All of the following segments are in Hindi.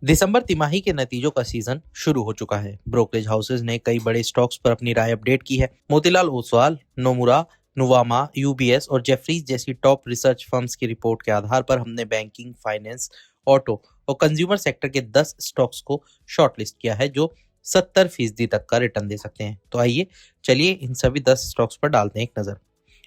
दिसंबर तिमाही के नतीजों का सीजन शुरू हो चुका है। ब्रोकरेज हाउसेज ने कई बड़े स्टॉक्स पर अपनी राय अपडेट की है। मोतीलाल ओसवाल, नोमुरा, नुवामा, यूबीएस और जेफरीज जैसी टॉप रिसर्च फर्म्स की रिपोर्ट के आधार पर हमने बैंकिंग, फाइनेंस, ऑटो और कंज्यूमर सेक्टर के 10 स्टॉक्स को शॉर्टलिस्ट किया है जो 70% तक का रिटर्न दे सकते हैं। तो आइए चलिए इन सभी 10 स्टॉक्स पर डालते हैं एक नजर।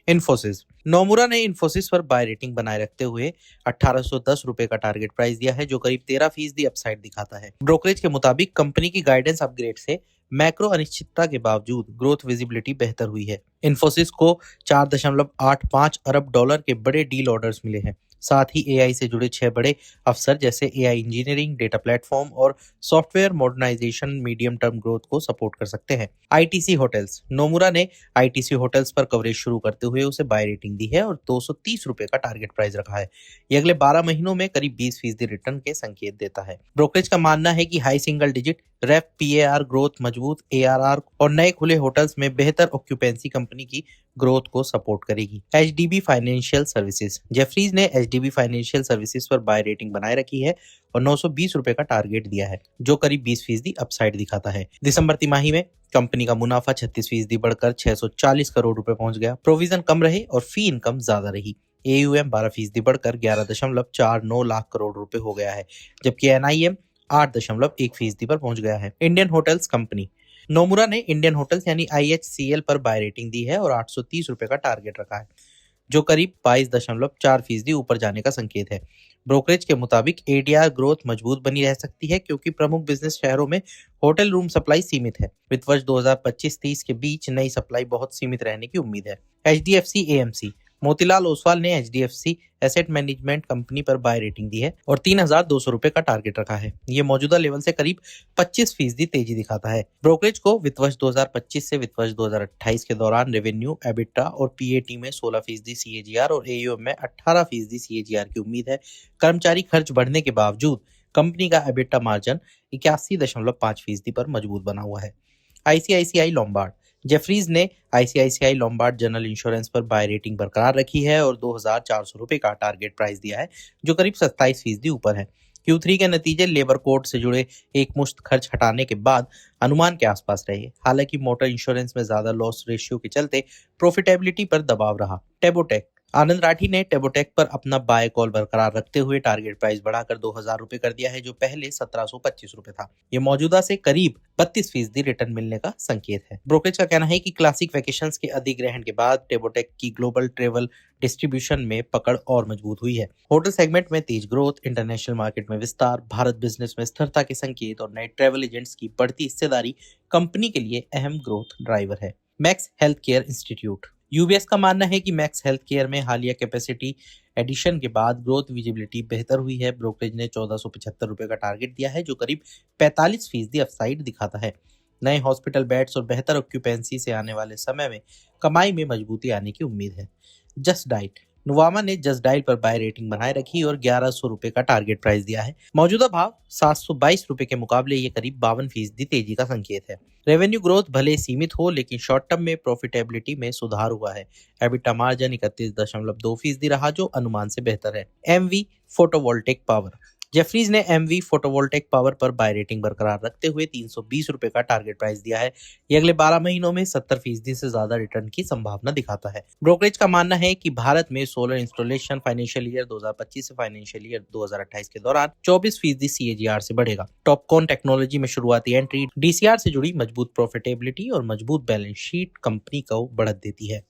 इन्फोसिस। नोमुरा ने इन्फोसिस पर बाय रेटिंग बनाए रखते हुए 1810 रुपए का टारगेट प्राइस दिया है जो करीब 13% अपसाइड दिखाता है। ब्रोकरेज के मुताबिक कंपनी की गाइडेंस अपग्रेड से मैक्रो अनिश्चितता के बावजूद ग्रोथ विजिबिलिटी बेहतर हुई है। इन्फोसिस को 4.85 अरब डॉलर के बड़े डील ऑर्डर्स मिले हैं। साथ ही एआई से जुड़े 6 बड़े अवसर जैसे एआई इंजीनियरिंग, डेटा प्लेटफॉर्म और software modernisation medium term growth को सपोर्ट कर सकते हैं। ITC Hotels. नोमुरा ने आईटीसी होटल्स पर कवरेज शुरू करते हुए उसे बाय रेटिंग दी है और 230 रुपए का टारगेट प्राइस रखा है। ये अगले 12 महीनों में करीब 20% रिटर्न के संकेत देता है। ब्रोकरेज का मानना है कि हाई सिंगल डिजिट रेफ पीएआर ग्रोथ, मजबूत एआरआर और नए खुले होटल्स में बेहतर ऑक्यूपेंसी कंपनी की ग्रोथ को सपोर्ट करेगी। HDB financial services. जेफरीज ने एचडीबी फाइनेंशियल सर्विसेज पर बाय रेटिंग बनाए रखी है और 920 रुपए का टारगेट दिया है जो करीब 20% अपसाइड दिखाता है। दिसंबर तिमाही में कंपनी का मुनाफा 36% बढ़कर 640 करोड़ रुपए पहुंच गया। प्रोविजन कम रहे और फी इनकम ज्यादा रही। एयूएम 12% बढ़कर 11.49 लाख करोड़ रुपए हो गया है, जबकि एनआईएम 8.1% पर पहुंच गया है। Indian hotels company. नोमुरा ने इंडियन होटल्स यानी आईएचसीएल पर बाय रेटिंग दी है और 830 रुपए का टारगेट रखा है जो करीब 22.4% ऊपर जाने का संकेत है। ब्रोकरेज के मुताबिक एडीआर ग्रोथ मजबूत बनी रह सकती है क्योंकि प्रमुख बिजनेस शहरों में होटल रूम सप्लाई सीमित है। वित्त वर्ष 2025-30 के बीच नई सप्लाई बहुत सीमित रहने की उम्मीद है। HDFC AMC. मोतीलाल ओसवाल ने एचडीएफसी एसेट मैनेजमेंट कंपनी पर बाय रेटिंग दी है और 3,200 रुपए का टारगेट रखा है। ये मौजूदा लेवल से करीब 25% तेजी दिखाता है। ब्रोकरेज को वित्त वर्ष 2025 से वित्त वर्ष 2028 के दौरान रेवेन्यू, एबिटा और पीएटी में 16% सीएजीआर और एयूएम में 18% सीएजीआर की उम्मीद है। कर्मचारी खर्च बढ़ने के बावजूद कंपनी का एबिटा मार्जिन 81.5% पर मजबूत बना हुआ है। ICICI Lombard. जेफरीज ने आईसीआईसीआई लोम्बार्ड जनरल इंश्योरेंस पर बाय रेटिंग बरकरार रखी है और 2,400 रुपए का टारगेट प्राइस दिया है जो करीब 27% ऊपर है। Q3 के नतीजे लेबर कोड से जुड़े एक मुश्त खर्च हटाने के बाद अनुमान के आसपास रहे। हालांकि मोटर इंश्योरेंस में ज्यादा लॉस रेशियो के चलते प्रॉफिटेबिलिटी पर दबाव रहा। टेबोटेक। आनंद राठी ने टेबोटेक पर अपना बाय कॉल बरकरार रखते हुए टारगेट प्राइस बढ़ाकर 2,000 रुपए कर दिया है जो पहले 1,725 रुपए था। ये मौजूदा से करीब 32% रिटर्न मिलने का संकेत है। ब्रोकरेज का कहना है कि क्लासिक वैकेशंस के अधिग्रहण के बाद टेबोटेक की ग्लोबल ट्रेवल डिस्ट्रीब्यूशन में पकड़ और मजबूत हुई है। होटल सेगमेंट में तेज ग्रोथ, इंटरनेशनल मार्केट में विस्तार, भारत बिजनेस में स्थिरता के संकेत और नए ट्रेवल एजेंट्स की बढ़ती हिस्सेदारी कंपनी के लिए अहम ग्रोथ ड्राइवर है। Max health care institute. UBS का मानना है कि मैक्स हेल्थ केयर में हालिया कैपेसिटी एडिशन के बाद ग्रोथ विजिबिलिटी बेहतर हुई है। ब्रोकरेज ने 1,475 रुपए का टारगेट दिया है जो करीब 45% अपसाइड दिखाता है। नए हॉस्पिटल बेड्स और बेहतर ऑक्यूपेंसी से आने वाले समय में कमाई में मजबूती आने की उम्मीद है। Just diet. नुवामा ने जस्ट डाइल पर बाय रेटिंग बनाए रखी और 1,100 रुपए का टारगेट प्राइस दिया है। मौजूदा भाव 722 रुपए के मुकाबले ये करीब 52% तेजी का संकेत है। रेवेन्यू ग्रोथ भले सीमित हो लेकिन शॉर्ट टर्म में प्रॉफिटेबिलिटी में सुधार हुआ है। एबिटा मार्जिन 31.2% रहा जो अनुमान से बेहतर है। Emmvee photovoltaic power. जेफरीज ने एमवी फोटोवोल्टेक पावर पर बाय रेटिंग बरकरार रखते हुए 320 रुपए का टारगेट प्राइस दिया है। ये अगले 12 महीनों में 70% से ज्यादा रिटर्न की संभावना दिखाता है। ब्रोकरेज का मानना है कि भारत में सोलर इंस्टॉलेशन फाइनेंशियल ईयर 2025 से फाइनेंशियल ईयर 2028 के दौरान 24% सीएजीआर से बढ़ेगा। टॉपकॉन टेक्नोलॉजी में शुरुआती एंट्री डीसीआर से जुड़ी मजबूत प्रॉफिटेबिलिटी और मजबूत बैलेंस शीट कंपनी को बढ़त देती है।